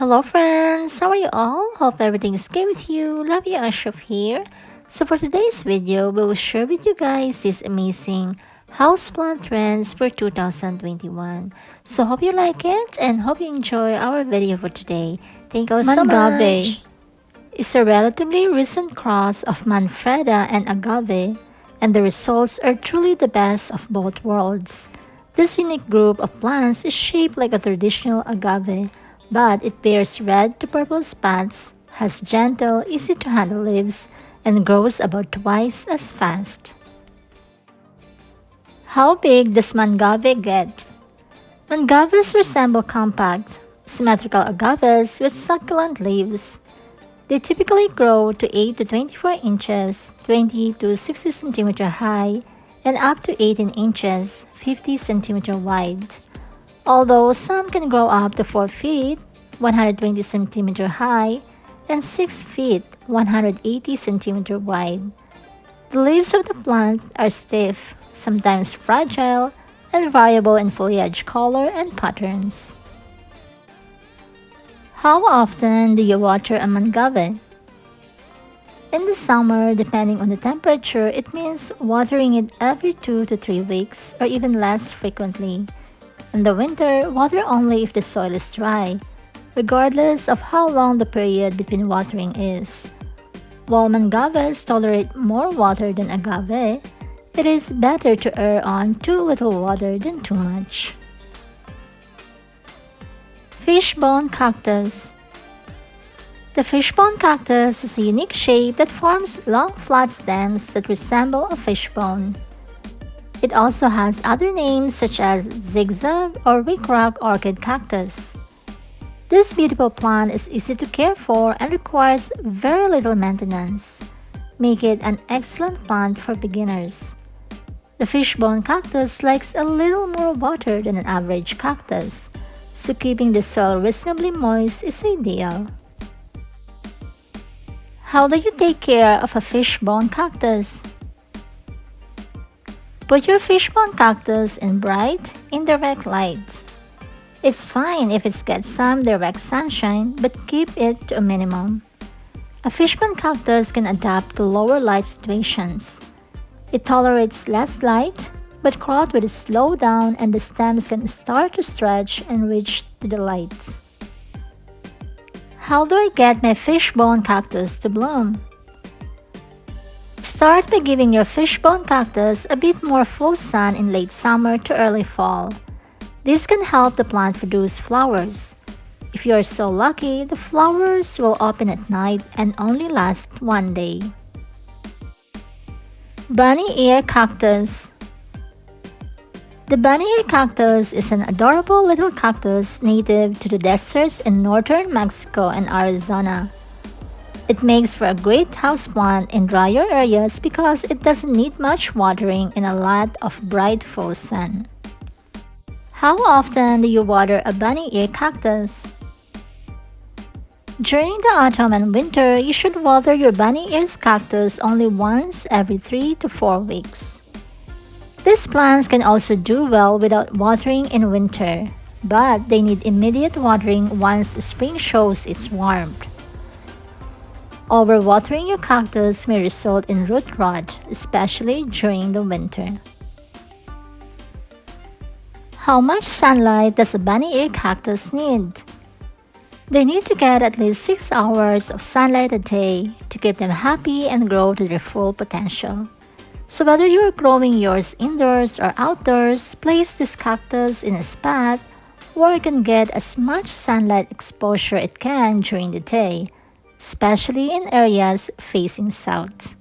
Hello friends, how are you all? Hope everything is good with you. Loveu Ashraf here. So for today's video, we'll share with you guys this amazing houseplant trends for 2021. So hope you like it and hope you enjoy our video for today. Thank you so much. Is a relatively recent cross of Manfreda and Agave, and the results are truly the best of both worlds. This unique group of plants is shaped like a traditional agave, but it bears red to purple spots, has gentle, easy-to-handle leaves, and grows about twice as fast. How big does Mangave get? Mangaves resemble compact, symmetrical agaves with succulent leaves. They typically grow to 8 to 24 inches, 20 to 60 cm high, and up to 18 inches, 50 cm wide. Although some can grow up to 4 feet, 120 cm high, and 6 feet, 180 cm wide. The leaves of the plant are stiff, sometimes fragile, and variable in foliage color and patterns. How often do you water a mangave? In the summer, depending on the temperature, it means watering it every 2 to 3 weeks or even less frequently. In the winter, water only if the soil is dry, regardless of how long the period between watering is. While mangaves tolerate more water than agave, it is better to err on too little water than too much. Fishbone Cactus. The fishbone cactus is a unique shape that forms long flat stems that resemble a fishbone. It also has other names such as zigzag or rickrack orchid cactus. This beautiful plant is easy to care for and requires very little maintenance, making it an excellent plant for beginners. The fishbone cactus likes a little more water than an average cactus, so keeping the soil reasonably moist is ideal. How do you take care of a fishbone cactus? Put your fishbone cactus in bright, indirect light. It's fine if it gets some direct sunshine, but keep it to a minimum. A fishbone cactus can adapt to lower light situations. It tolerates less light, but growth will slow down and the stems can start to stretch and reach to the light. How do I get my fishbone cactus to bloom? Start by giving your fishbone cactus a bit more full sun in late summer to early fall. This can help the plant produce flowers. If you are so lucky, the flowers will open at night and only last one day. Bunny Ear Cactus. The bunny ear cactus is an adorable little cactus native to the deserts in northern Mexico and Arizona. It makes for a great houseplant in drier areas because it doesn't need much watering and a lot of bright full sun. How often do you water a bunny ear cactus? During the autumn and winter, you should water your bunny ears cactus only once every 3 to 4 weeks. These plants can also do well without watering in winter, but they need immediate watering once the spring shows its warmth. Overwatering your cactus may result in root rot, especially during the winter. How much sunlight does a bunny ear cactus need? They need to get at least 6 hours of sunlight a day to keep them happy and grow to their full potential. So whether you are growing yours indoors or outdoors, place this cactus in a spot where it can get as much sunlight exposure it can during the day, especially in areas facing south.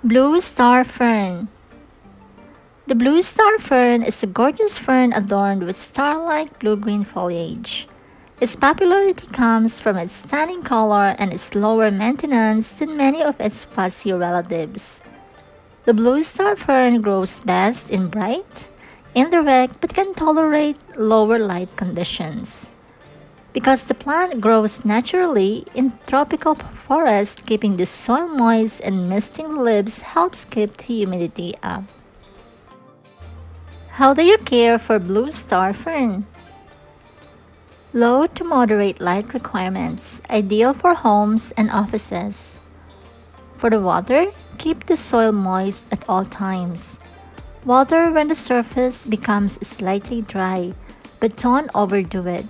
Blue Star Fern. The blue star fern is a gorgeous fern adorned with star-like blue-green foliage. Its popularity comes from its stunning color and its lower maintenance than many of its fuzzy relatives. The blue star fern grows best in bright, indirect, but can tolerate lower light conditions. Because the plant grows naturally in tropical forest, keeping the soil moist and misting the leaves helps keep the humidity up. How do you care for blue star fern? Low to moderate light requirements, ideal for homes and offices. For the water, keep the soil moist at all times. Water when the surface becomes slightly dry, but don't overdo it.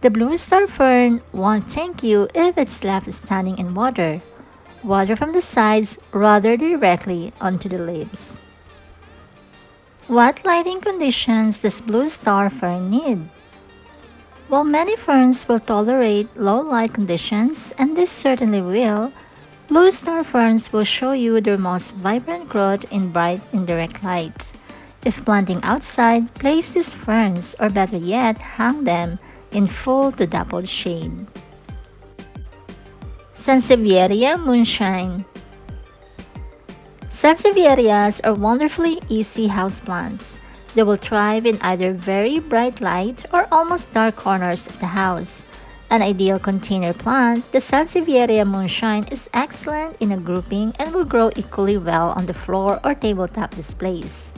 The blue star fern won't thank you if it's left standing in water. Water from the sides rather directly onto the leaves. What lighting conditions does blue star fern need? While many ferns will tolerate low light conditions, and this certainly will, blue star ferns will show you their most vibrant growth in bright indirect light. If planting outside, place these ferns, or better yet, hang them in full to dappled shade. Sansevieria Moonshine. Sansevierias are wonderfully easy houseplants. They will thrive in either very bright light or almost dark corners of the house. An ideal container plant, the Sansevieria Moonshine is excellent in a grouping and will grow equally well on the floor or tabletop displays.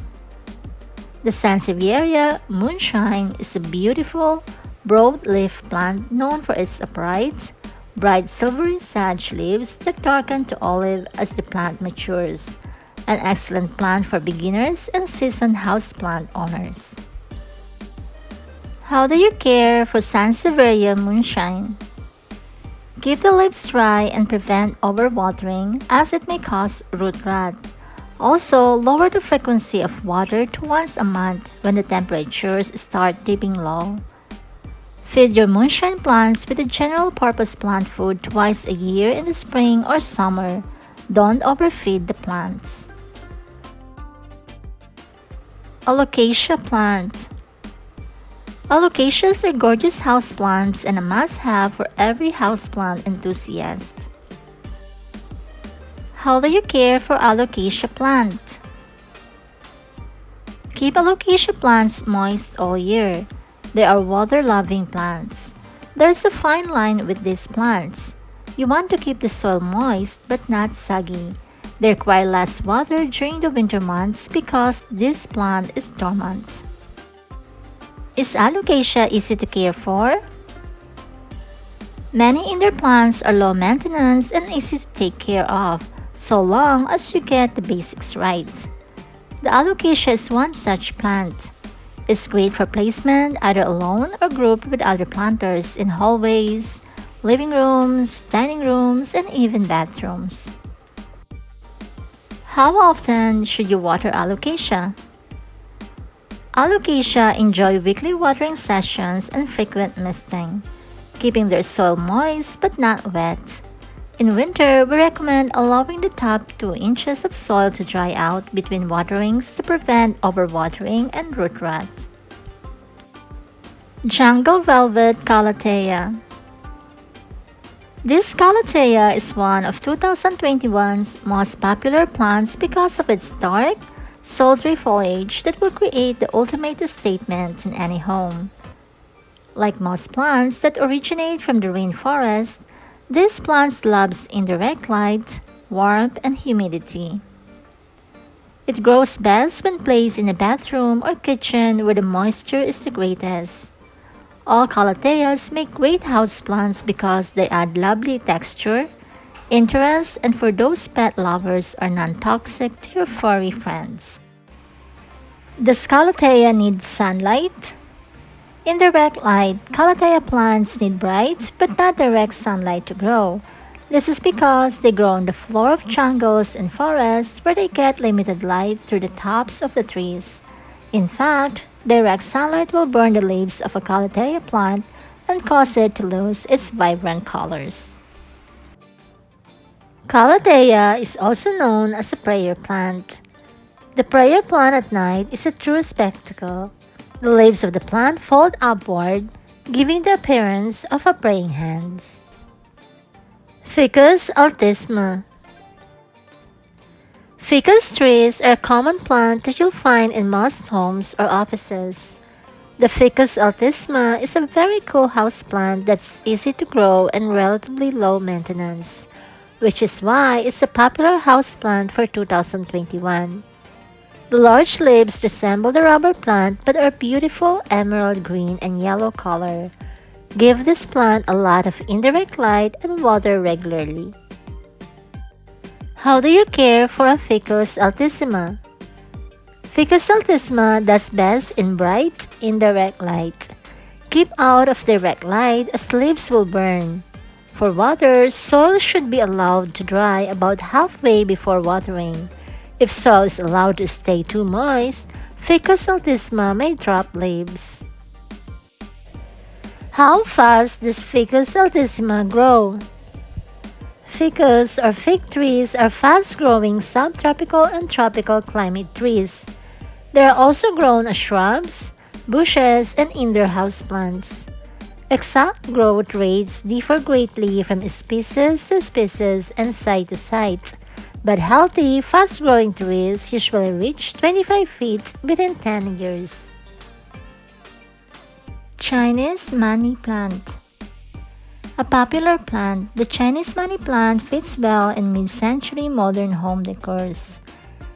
The Sansevieria Moonshine is a beautiful, broad-leaf plant known for its upright, bright silvery sage leaves that darken to olive as the plant matures. An excellent plant for beginners and seasoned houseplant owners. How do you care for Sansevieria Moonshine? Keep the leaves dry and prevent overwatering as it may cause root rot. Also, lower the frequency of water to once a month when the temperatures start dipping low. Feed your moonshine plants with a general purpose plant food twice a year in the spring or summer. Don't overfeed the plants. Alocasia plant. Alocasias are gorgeous houseplants and a must-have for every houseplant enthusiast. How do you care for alocasia plant? Keep alocasia plants moist all year. They are water-loving plants. There's a fine line with these plants. You want to keep the soil moist but not soggy. They require less water during the winter months because this plant is dormant. Is alocasia easy to care for? Many indoor plants are low maintenance and easy to take care of, so long as you get the basics right. The alocasia is one such plant. It's great for placement either alone or grouped with other planters in hallways, living rooms, dining rooms, and even bathrooms. How often should you water alocasia? Alocasia enjoy weekly watering sessions and frequent misting, keeping their soil moist but not wet. In winter, we recommend allowing the top 2 inches of soil to dry out between waterings to prevent overwatering and root rot. Jungle Velvet Kaladeja. This Kaladeja is one of 2021's most popular plants because of its dark, sultry foliage that will create the ultimate statement in any home. Like most plants that originate from the rainforest, this plant loves indirect light, warmth, and humidity. It grows best when placed in a bathroom or kitchen where the moisture is the greatest. All Kaladejas make great houseplants because they add lovely texture, interest, and for those pet lovers are non-toxic to your furry friends. Does Kaladeja need sunlight? In direct light, Kaladeja plants need bright but not direct sunlight to grow. This is because they grow on the floor of jungles and forests where they get limited light through the tops of the trees. In fact, direct sunlight will burn the leaves of a Kaladeja plant and cause it to lose its vibrant colors. Kaladeja is also known as a prayer plant. The prayer plant at night is a true spectacle. The leaves of the plant fold upward, giving the appearance of a praying hands. Ficus altisma. Ficus trees are a common plant that you'll find in most homes or offices. The Ficus altisma is a very cool houseplant that's easy to grow and relatively low maintenance, which is why it's a popular houseplant for 2021. The large leaves resemble the rubber plant but are beautiful emerald green and yellow color. Give this plant a lot of indirect light and water regularly. How do you care for a Ficus altissima? Ficus altissima does best in bright, indirect light. Keep out of direct light as leaves will burn. For water, soil should be allowed to dry about halfway before watering. If soil is allowed to stay too moist, Ficus altissima may drop leaves. How fast does Ficus altissima grow? Ficus or fig trees are fast-growing subtropical and tropical climate trees. They are also grown as shrubs, bushes, and indoor houseplants. Exact growth rates differ greatly from species to species and site to site, but healthy, fast-growing trees usually reach 25 feet within 10 years. Chinese money plant. A popular plant, the Chinese money plant fits well in mid-century modern home decors.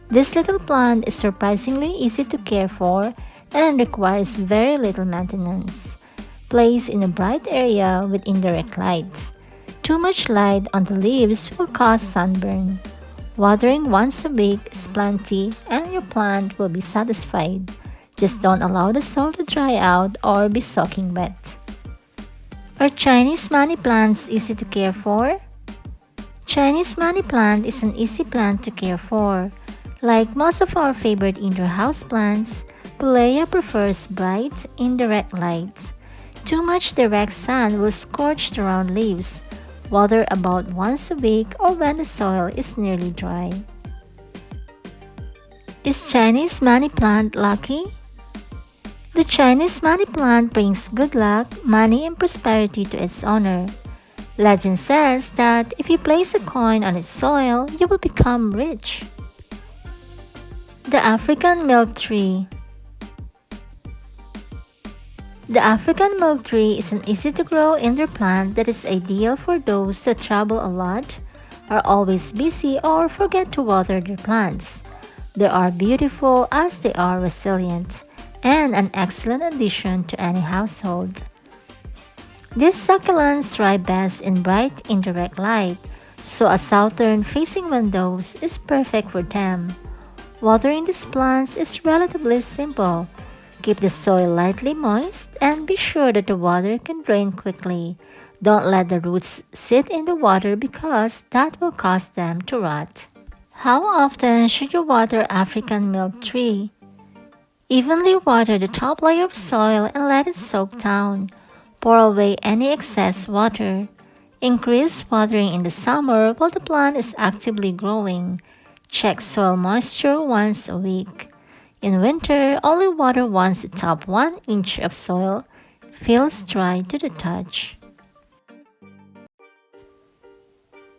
This little plant is surprisingly easy to care for and requires very little maintenance. Placed in a bright area with indirect light. Too much light on the leaves will cause sunburn. Watering once a week is plenty and your plant will be satisfied. Just don't allow the soil to dry out or be soaking wet. Are Chinese money plants easy to care for? Chinese money plant is an easy plant to care for. Like most of our favorite indoor house plants, Bulea prefers bright, indirect light. Too much direct sun will scorch the round leaves. Water about once a week or when the soil is nearly dry. Is Chinese money plant lucky? The Chinese money plant brings good luck, money, and prosperity to its owner. Legend says that if you place a coin on its soil, you will become rich. The African milk tree. The African milk tree is an easy-to-grow indoor plant that is ideal for those that travel a lot, are always busy, or forget to water their plants. They are beautiful as they are resilient, and an excellent addition to any household. These succulents thrive best in bright indirect light, so a southern-facing windows is perfect for them. Watering these plants is relatively simple. Keep the soil lightly moist and be sure that the water can drain quickly. Don't let the roots sit in the water because that will cause them to rot. How often should you water African milk tree? Evenly water the top layer of soil and let it soak down. Pour away any excess water. Increase watering in the summer while the plant is actively growing. Check soil moisture once a week. In winter, only water once the top 1 inch of soil feels dry to the touch.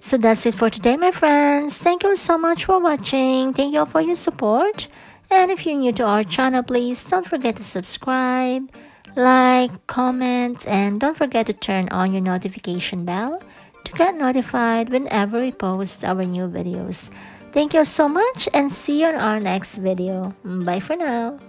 So that's it for today, my friends. Thank you so much for watching. Thank you all for your support. And if you're new to our channel, please don't forget to subscribe, like, comment, and don't forget to turn on your notification bell to get notified whenever we post our new videos. Thank you so much and see you on our next video. Bye for now.